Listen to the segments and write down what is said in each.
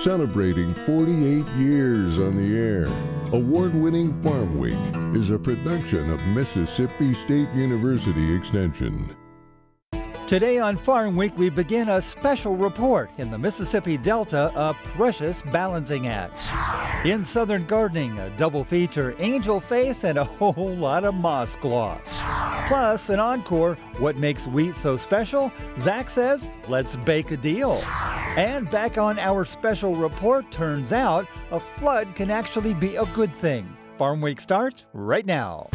celebrating 48 years on the air. Award-winning Farm Week is a production of Mississippi State University Extension. Today on Farm Week, we begin a special report in the Mississippi Delta, a precious balancing act. In Southern Gardening, a double feature, angel face and a whole lot of moss cloth. Plus, an encore, what makes wheat so special? Zach says, let's bake a deal. And back on our special report, turns out a flood can actually be a good thing. Farm Week starts right now.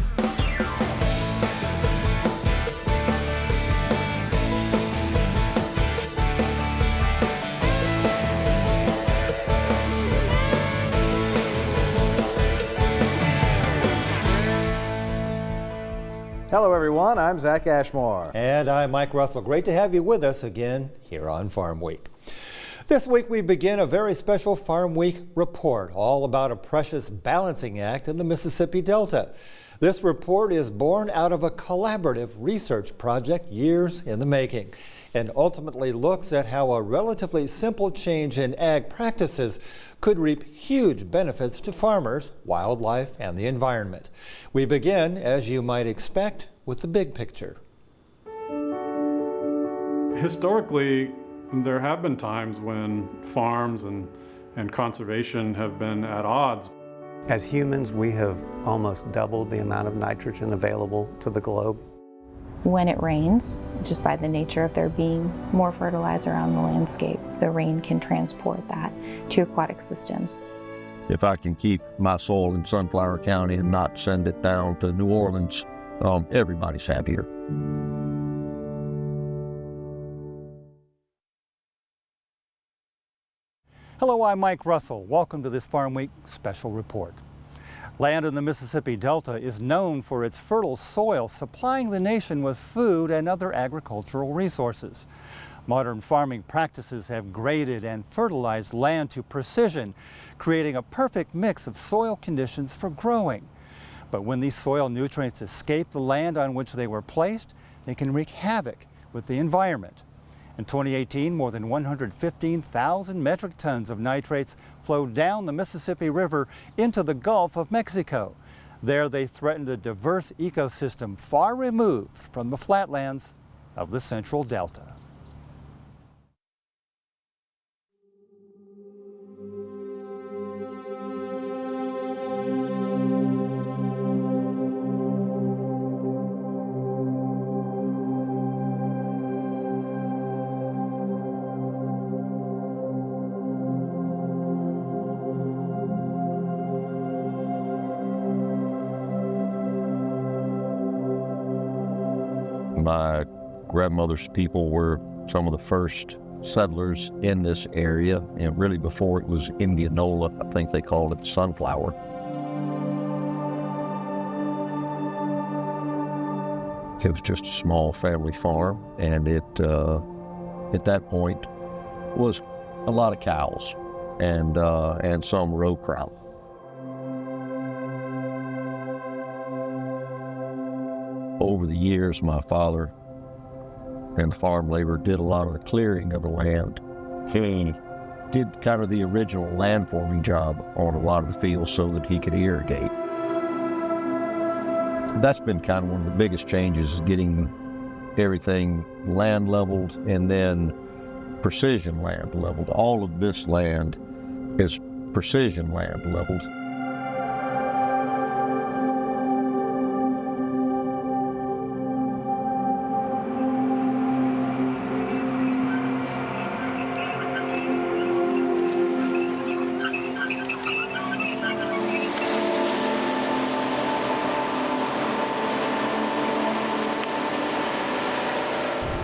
Hello everyone, I'm Zach Ashmore. And I'm Mike Russell. Great to have you with us again here on Farm Week. This week we begin a very special Farm Week report, all about a precious balancing act in the Mississippi Delta. This report is born out of a collaborative research project years in the making, and ultimately looks at how a relatively simple change in ag practices could reap huge benefits to farmers, wildlife, and the environment. We begin, as you might expect, with the big picture. Historically, there have been times when farms and conservation have been at odds. As humans, we have almost doubled the amount of nitrogen available to the globe. When it rains, just by the nature of there being more fertilizer on the landscape, the rain can transport that to aquatic systems. If I can keep my soil in Sunflower County and not send it down to New Orleans, everybody's happier. Hello, I'm Mike Russell. Welcome to this Farm Week special report. Land in the Mississippi Delta is known for its fertile soil, supplying the nation with food and other agricultural resources. Modern farming practices have graded and fertilized land to precision, creating a perfect mix of soil conditions for growing. But when these soil nutrients escape the land on which they were placed, they can wreak havoc with the environment. In 2018, more than 115,000 metric tons of nitrates flowed down the Mississippi River into the Gulf of Mexico. There they threatened a diverse ecosystem far removed from the flatlands of the Central Delta. My grandmother's people were some of the first settlers in this area, and really before it was Indianola, I think they called it Sunflower. It was just a small family farm, and it, at that point, was a lot of cows and some row crop. Over the years, my father and the farm labor did a lot of the clearing of the land. He did kind of the original landforming job on a lot of the fields so that he could irrigate. That's been kind of one of the biggest changes, is getting everything land leveled and then precision land leveled. All of this land is precision land leveled.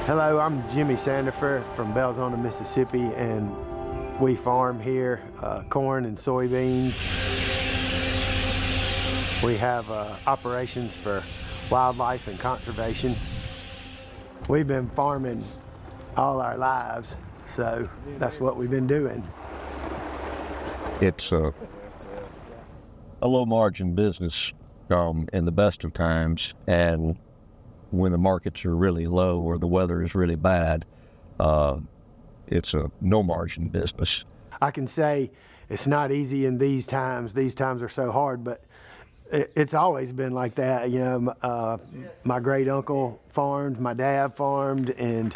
Hello, I'm Jimmy Sandifer from Belzona, Mississippi, and we farm here corn and soybeans. We have operations for wildlife and conservation. We've been farming all our lives, so that's what we've been doing. It's a low margin business in the best of times, and when the markets are really low or the weather is really bad, it's a no margin business. I can say it's not easy in these times are so hard, but it's always been like that. You know, my great uncle farmed, my dad farmed, and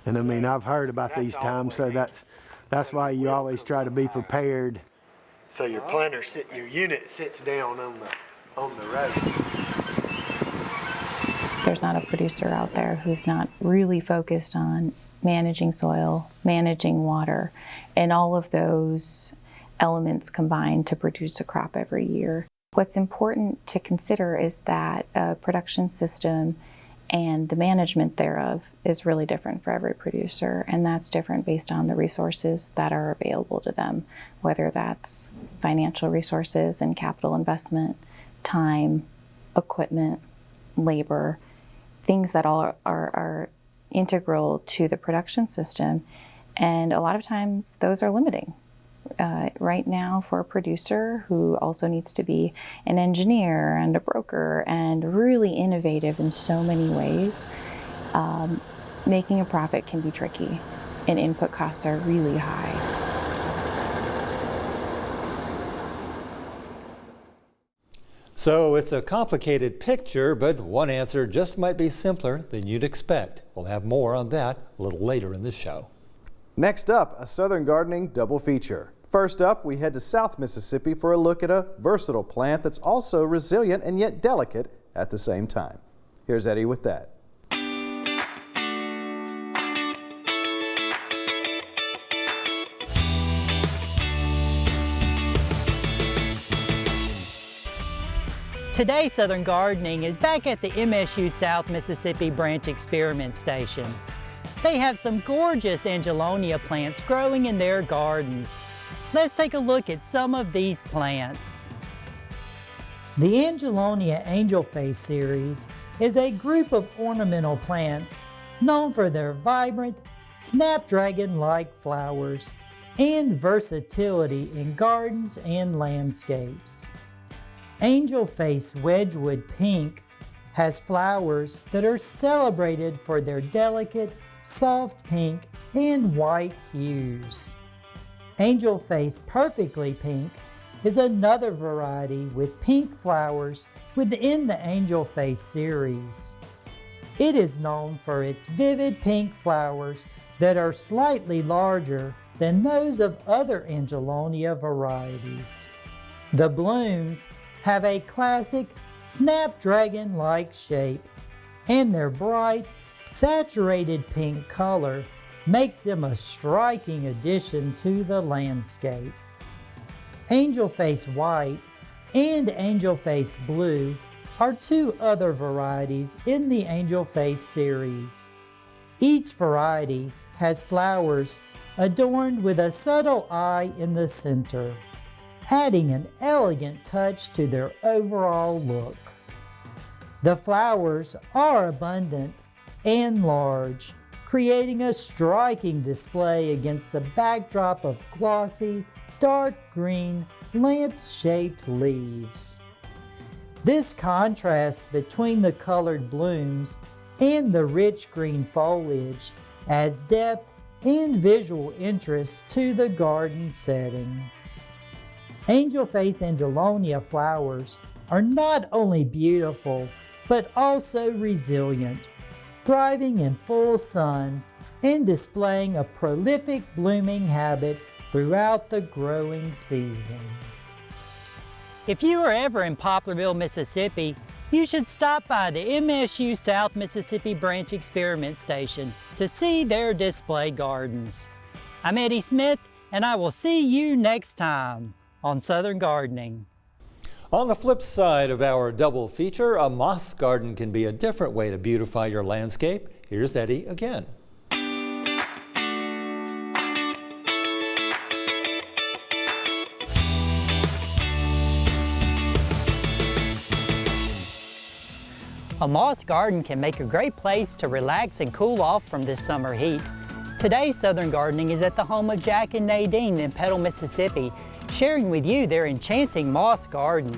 I mean, I've heard about these times, so that's why you always try to be prepared. So your your unit sits down on the road. There's not a producer out there who's not really focused on managing soil, managing water, and all of those elements combined to produce a crop every year. What's important to consider is that a production system and the management thereof is really different for every producer, and that's different based on the resources that are available to them, whether that's financial resources and capital investment, time, equipment, labor, things that all are integral to the production system, and a lot of times those are limiting. Right now, for a producer who also needs to be an engineer and a broker and really innovative in so many ways, making a profit can be tricky, and input costs are really high. So it's a complicated picture, but one answer just might be simpler than you'd expect. We'll have more on that a little later in the show. Next up, a Southern Gardening double feature. First up, we head to South Mississippi for a look at a versatile plant that's also resilient and yet delicate at the same time. Here's Eddie with that. Today, Southern Gardening is back at the MSU South Mississippi Branch Experiment Station. They have some gorgeous Angelonia plants growing in their gardens. Let's take a look at some of these plants. The Angelonia Angel Face series is a group of ornamental plants known for their vibrant, snapdragon-like flowers and versatility in gardens and landscapes. Angel Face Wedgwood Pink has flowers that are celebrated for their delicate, soft pink and white hues. Angel Face Perfectly Pink is another variety with pink flowers within the Angel Face series. It is known for its vivid pink flowers that are slightly larger than those of other Angelonia varieties. The blooms have a classic snapdragon-like shape, and their bright, saturated pink color makes them a striking addition to the landscape. Angel Face White and Angel Face Blue are two other varieties in the Angel Face series. Each variety has flowers adorned with a subtle eye in the center, adding an elegant touch to their overall look. The flowers are abundant and large, creating a striking display against the backdrop of glossy, dark green, lance-shaped leaves. This contrast between the colored blooms and the rich green foliage adds depth and visual interest to the garden setting. Angel Face Angelonia flowers are not only beautiful, but also resilient, thriving in full sun and displaying a prolific blooming habit throughout the growing season. If you are ever in Poplarville, Mississippi, you should stop by the MSU South Mississippi Branch Experiment Station to see their display gardens. I'm Eddie Smith, and I will see you next time on Southern Gardening. On the flip side of our double feature, a moss garden can be a different way to beautify your landscape. Here's Eddie again. A moss garden can make a great place to relax and cool off from this summer heat. Today, Southern Gardening is at the home of Jack and Nadine in Petal, Mississippi, sharing with you their enchanting moss garden.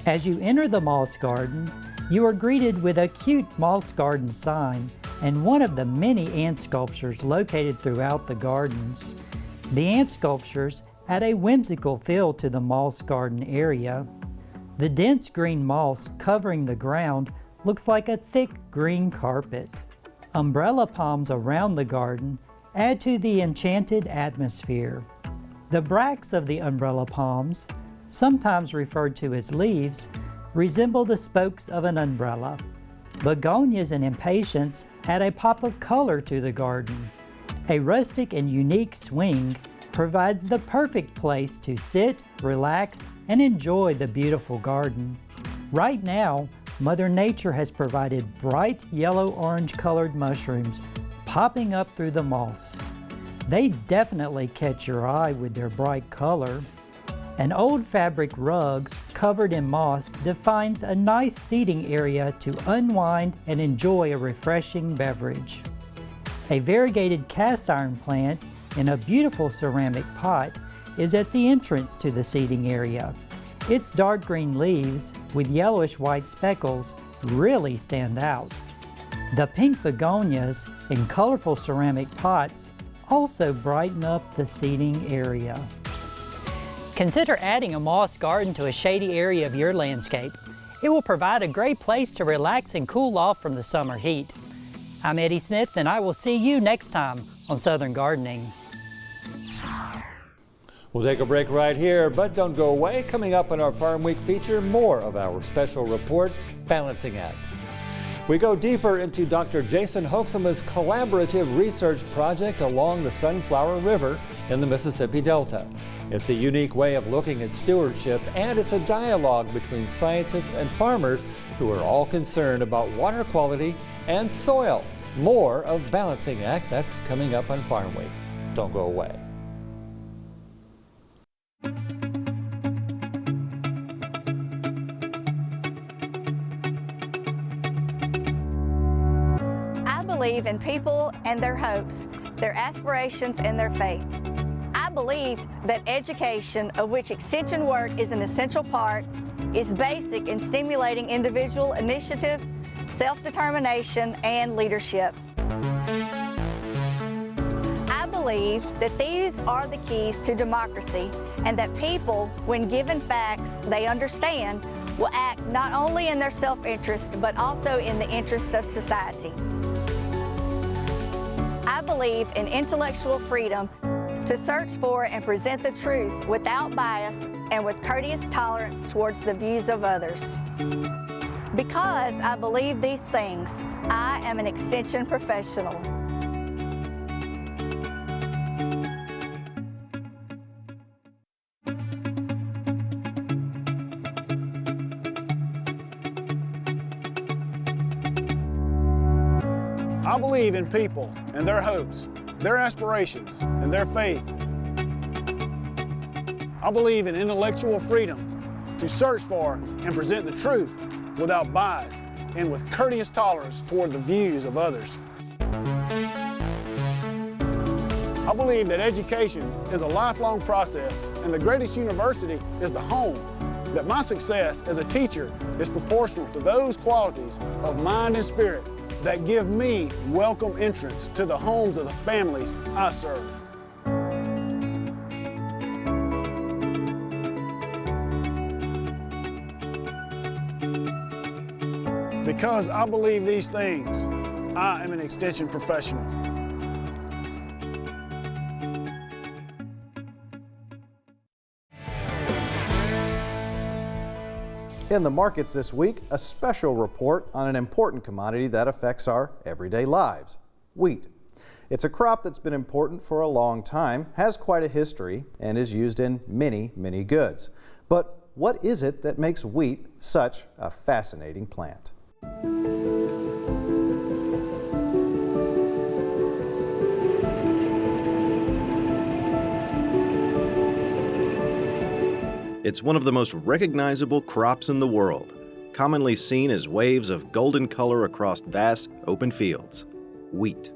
As you enter the moss garden, you are greeted with a cute moss garden sign and one of the many ant sculptures located throughout the gardens. The ant sculptures add a whimsical feel to the moss garden area. The dense green moss covering the ground looks like a thick green carpet. Umbrella palms around the garden add to the enchanted atmosphere. The bracts of the umbrella palms, sometimes referred to as leaves, resemble the spokes of an umbrella. Begonias and impatiens add a pop of color to the garden. A rustic and unique swing provides the perfect place to sit, relax, and enjoy the beautiful garden. Right now, Mother Nature has provided bright yellow-orange colored mushrooms popping up through the moss. They definitely catch your eye with their bright color. An old fabric rug covered in moss defines a nice seating area to unwind and enjoy a refreshing beverage. A variegated cast iron plant in a beautiful ceramic pot is at the entrance to the seating area. Its dark green leaves with yellowish white speckles really stand out. The pink begonias in colorful ceramic pots also brighten up the seating area. Consider adding a moss garden to a shady area of your landscape. It will provide a great place to relax and cool off from the summer heat. I'm Eddie Smith, and I will see you next time on Southern Gardening. We'll take a break right here, but don't go away. Coming up in our Farm Week feature, more of our special report, Balancing Act. We go deeper into Dr. Jason Hoeksema's collaborative research project along the Sunflower River in the Mississippi Delta. It's a unique way of looking at stewardship, and it's a dialogue between scientists and farmers who are all concerned about water quality and soil. More of Balancing Act, that's coming up on Farm Week. Don't go away. I believe in people and their hopes, their aspirations and their faith. I believe that education, of which extension work is an essential part, is basic in stimulating individual initiative, self-determination, and leadership. I believe that these are the keys to democracy, and that people, when given facts they understand, will act not only in their self-interest, but also in the interest of society. I believe in intellectual freedom to search for and present the truth without bias and with courteous tolerance towards the views of others. Because I believe these things, I am an extension professional. I believe in people and their hopes, their aspirations, and their faith. I believe in intellectual freedom to search for and present the truth without bias and with courteous tolerance toward the views of others. I believe that education is a lifelong process, and the greatest university is the home. That my success as a teacher is proportional to those qualities of mind and spirit that give me welcome entrance to the homes of the families I serve. Because I believe these things, I am an extension professional. In the markets this week, a special report on an important commodity that affects our everyday lives, wheat. It's a crop that's been important for a long time, has quite a history, and is used in many, many goods. But what is it that makes wheat such a fascinating plant? It's one of the most recognizable crops in the world, commonly seen as waves of golden color across vast open fields. Wheat.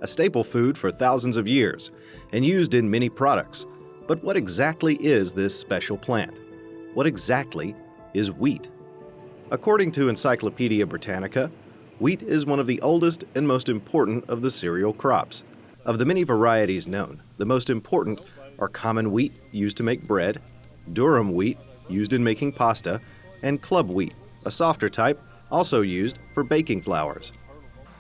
A staple food for thousands of years and used in many products. But what exactly is this special plant? What exactly is wheat? According to Encyclopedia Britannica, wheat is one of the oldest and most important of the cereal crops. Of the many varieties known, the most important are common wheat used to make bread, durum wheat used in making pasta, and club wheat, a softer type also used for baking flours.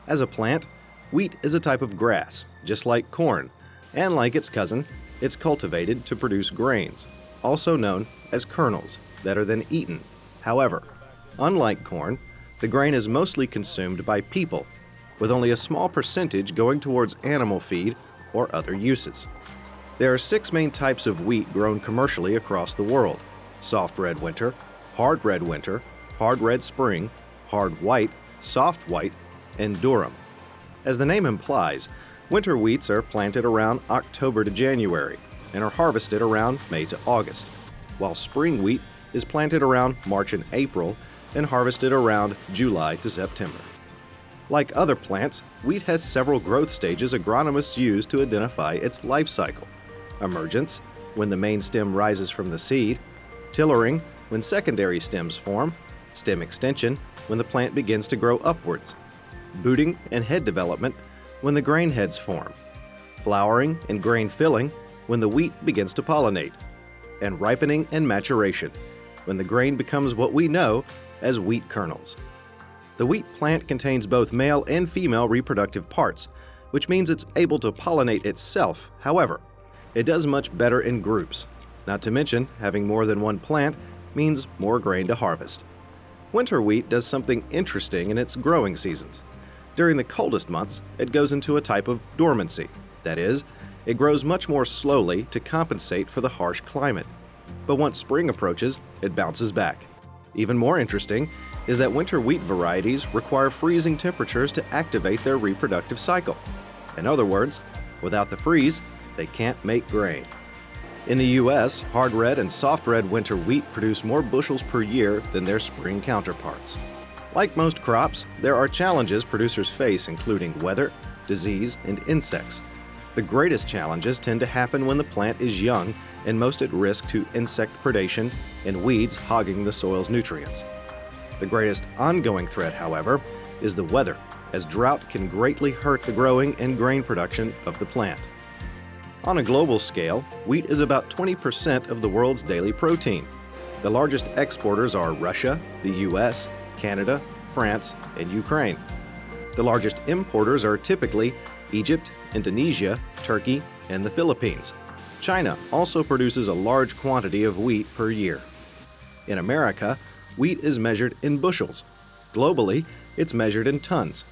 As a plant, wheat is a type of grass, just like corn, and like its cousin, it's cultivated to produce grains, also known as kernels, that are then eaten. However, unlike corn, the grain is mostly consumed by people, with only a small percentage going towards animal feed or other uses. There are 6 main types of wheat grown commercially across the world: soft red winter, hard red winter, hard red spring, hard white, soft white, and durum. As the name implies, winter wheats are planted around October to January and are harvested around May to August, while spring wheat is planted around March and April and harvested around July to September. Like other plants, wheat has several growth stages agronomists use to identify its life cycle: emergence, when the main stem rises from the seed; tillering, when secondary stems form; stem extension, when the plant begins to grow upwards; booting and head development, when the grain heads form; flowering and grain filling, when the wheat begins to pollinate; and ripening and maturation, when the grain becomes what we know as wheat kernels. The wheat plant contains both male and female reproductive parts, which means it's able to pollinate itself. However, it does much better in groups. Not to mention, having more than one plant means more grain to harvest. Winter wheat does something interesting in its growing seasons. During the coldest months, it goes into a type of dormancy. That is, it grows much more slowly to compensate for the harsh climate. But once spring approaches, it bounces back. Even more interesting is that winter wheat varieties require freezing temperatures to activate their reproductive cycle. In other words, without the freeze, they can't make grain. In the U.S., hard red and soft red winter wheat produce more bushels per year than their spring counterparts. Like most crops, there are challenges producers face, including weather, disease, and insects. The greatest challenges tend to happen when the plant is young and most at risk to insect predation and weeds hogging the soil's nutrients. The greatest ongoing threat, however, is the weather, as drought can greatly hurt the growing and grain production of the plant. On a global scale, wheat is about 20% of the world's daily protein. The largest exporters are Russia, the U.S., Canada, France, and Ukraine. The largest importers are typically Egypt, Indonesia, Turkey, and the Philippines. China also produces a large quantity of wheat per year. In America, wheat is measured in bushels. Globally, it's measured in tons.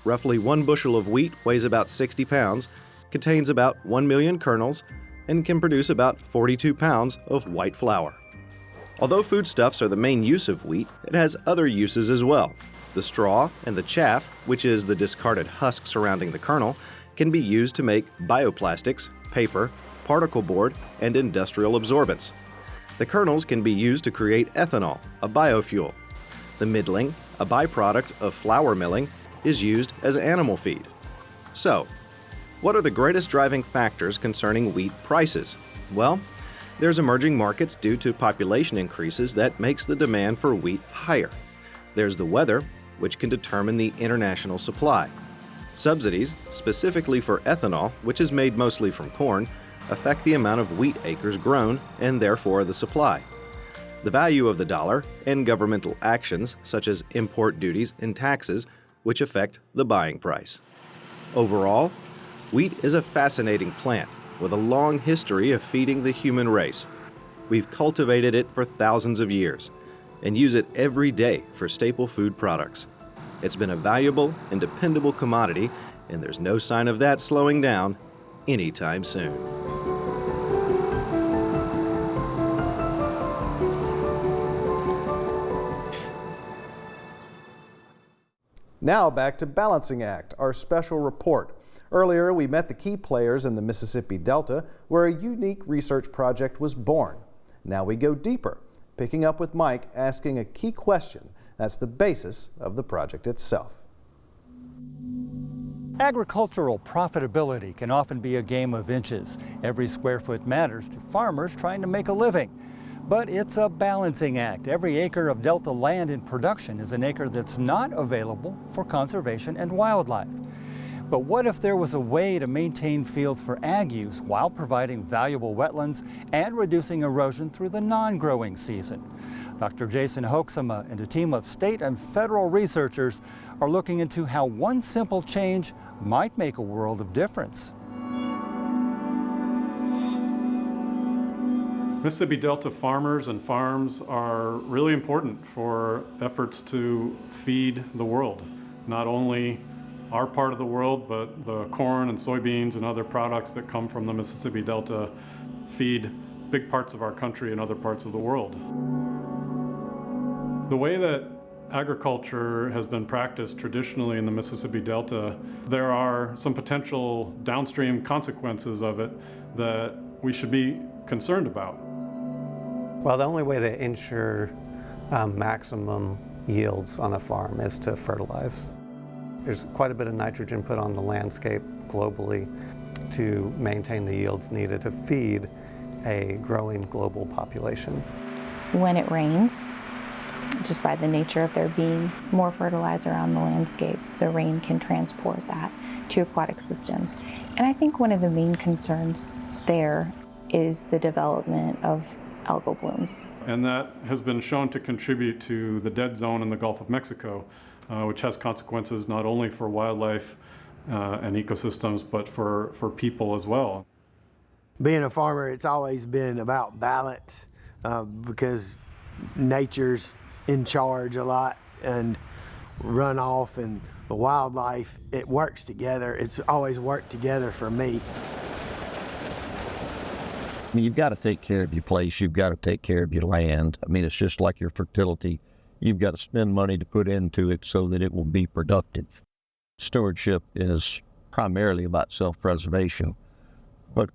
Roughly 1 bushel of wheat weighs about 60 pounds, contains about 1 million kernels, and can produce about 42 pounds of white flour. Although foodstuffs are the main use of wheat, it has other uses as well. The straw and the chaff, which is the discarded husk surrounding the kernel, can be used to make bioplastics, paper, particle board, and industrial absorbents. The kernels can be used to create ethanol, a biofuel. The middling, a byproduct of flour milling, is used as animal feed. So, what are the greatest driving factors concerning wheat prices? Well, there's emerging markets due to population increases that makes the demand for wheat higher. There's the weather, which can determine the international supply. Subsidies, specifically for ethanol, which is made mostly from corn, affect the amount of wheat acres grown and therefore the supply. The value of the dollar and governmental actions such as import duties and taxes, which affect the buying price. Overall, wheat is a fascinating plant with a long history of feeding the human race. We've cultivated it for thousands of years and use it every day for staple food products. It's been a valuable and dependable commodity, and there's no sign of that slowing down anytime soon. Now back to Balancing Act, our special report. Earlier, we met the key players in the Mississippi Delta, where a unique research project was born. Now we go deeper, picking up with Mike asking a key question that's the basis of the project itself. Agricultural profitability can often be a game of inches. Every square foot matters to farmers trying to make a living. But it's a balancing act. Every acre of Delta land in production is an acre that's not available for conservation and wildlife. But what if there was a way to maintain fields for ag use while providing valuable wetlands and reducing erosion through the non-growing season? Dr. Jason Hoeksema and a team of state and federal researchers are looking into how one simple change might make a world of difference. Mississippi Delta farmers and farms are really important for efforts to feed the world. Not only our part of the world, but the corn and soybeans and other products that come from the Mississippi Delta feed big parts of our country and other parts of the world. The way that agriculture has been practiced traditionally in the Mississippi Delta, there are some potential downstream consequences of it that we should be concerned about. Well, the only way to ensure maximum yields on a farm is to fertilize. There's quite a bit of nitrogen put on the landscape globally to maintain the yields needed to feed a growing global population. When it rains, just by the nature of there being more fertilizer on the landscape, the rain can transport that to aquatic systems. And I think one of the main concerns there is the development of algal blooms. And that has been shown to contribute to the dead zone in the Gulf of Mexico, which has consequences not only for wildlife and ecosystems, but for people as well. Being a farmer, it's always been about balance because nature's in charge a lot, and runoff and the wildlife, it works together. It's always worked together for me. I mean, you've got to take care of your place. You've got to take care of your land. I mean, it's just like your fertility. You've got to spend money to put into it so that it will be productive. Stewardship is primarily about self-preservation, but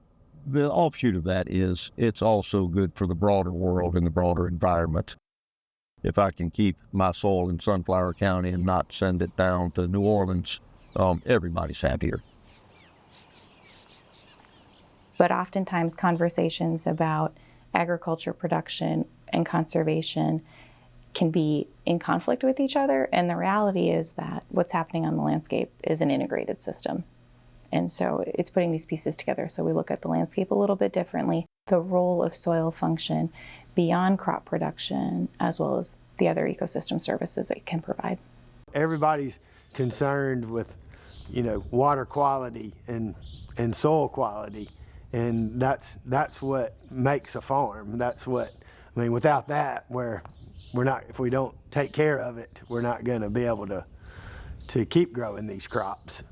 the offshoot of that is it's also good for the broader world and the broader environment. If I can keep my soil in Sunflower County and not send it down to New Orleans, everybody's happier. But oftentimes conversations about agriculture production and conservation can be in conflict with each other, and the reality is that what's happening on the landscape is an integrated system. And so it's putting these pieces together. So we look at the landscape a little bit differently, the role of soil function beyond crop production, as well as the other ecosystem services it can provide. Everybody's concerned with, water quality and soil quality. And that's what makes a farm. Without that, we're not, if we don't take care of it, we're not going to be able to keep growing these crops.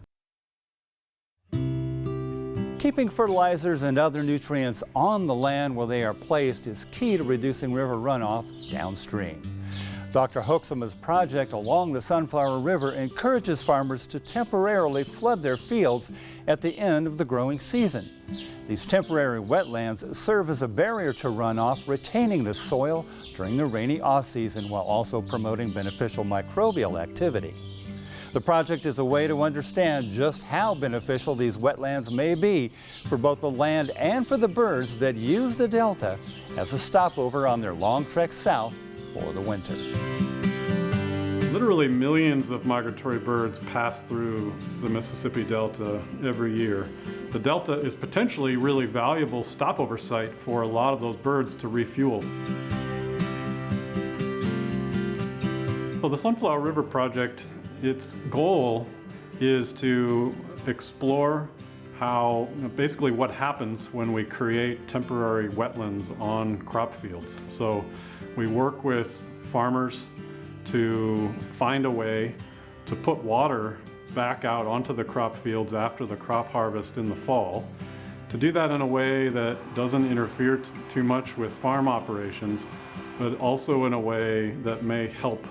Keeping fertilizers and other nutrients on the land where they are placed is key to reducing river runoff downstream. Dr. Hoeksema's project along the Sunflower River encourages farmers to temporarily flood their fields at the end of the growing season. These temporary wetlands serve as a barrier to runoff, retaining the soil during the rainy off-season while also promoting beneficial microbial activity. The project is a way to understand just how beneficial these wetlands may be for both the land and for the birds that use the Delta as a stopover on their long trek south for the winter. Literally millions of migratory birds pass through the Mississippi Delta every year. The Delta is potentially a really valuable stopover site for a lot of those birds to refuel. So the Sunflower River Project, its goal is to explore basically what happens when we create temporary wetlands on crop fields. So we work with farmers to find a way to put water back out onto the crop fields after the crop harvest in the fall, to do that in a way that doesn't interfere too much with farm operations, but also in a way that may help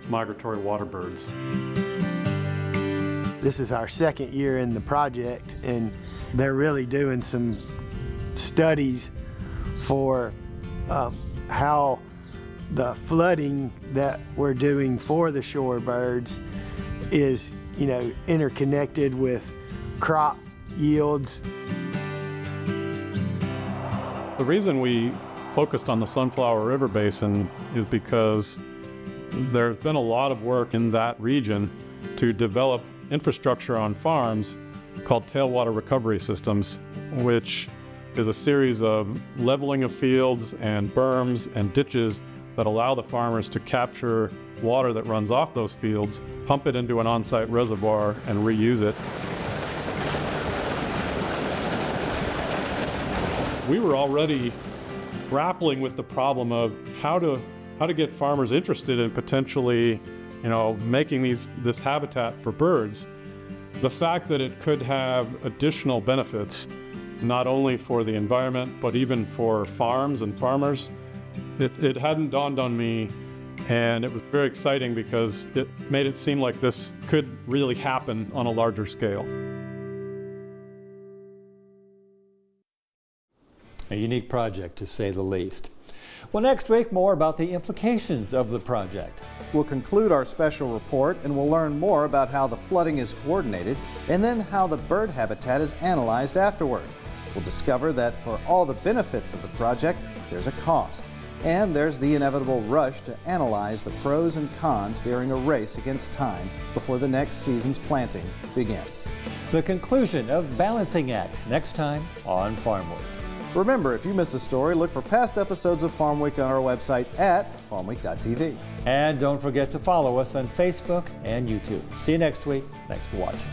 migratory water birds. This is our second year in the project, and they're really doing some studies for how the flooding that we're doing for the shorebirds is, interconnected with crop yields. The reason we focused on the Sunflower River Basin is because there's been a lot of work in that region to develop infrastructure on farms called tailwater recovery systems, which is a series of leveling of fields and berms and ditches that allow the farmers to capture water that runs off those fields, pump it into an on-site reservoir, and reuse it. We were already grappling with the problem of how to get farmers interested in potentially, making this habitat for birds. The fact that it could have additional benefits, not only for the environment, but even for farms and farmers, it hadn't dawned on me, and it was very exciting because it made it seem like this could really happen on a larger scale. A unique project, to say the least. Well, next week, more about the implications of the project. We'll conclude our special report and we'll learn more about how the flooding is coordinated and then how the bird habitat is analyzed afterward. We'll discover that for all the benefits of the project, there's a cost. And there's the inevitable rush to analyze the pros and cons during a race against time before the next season's planting begins. The conclusion of Balancing Act, next time on Farm Week. Remember, if you missed a story, look for past episodes of Farm Week on our website at farmweek.tv. And don't forget to follow us on Facebook and YouTube. See you next week. Thanks for watching.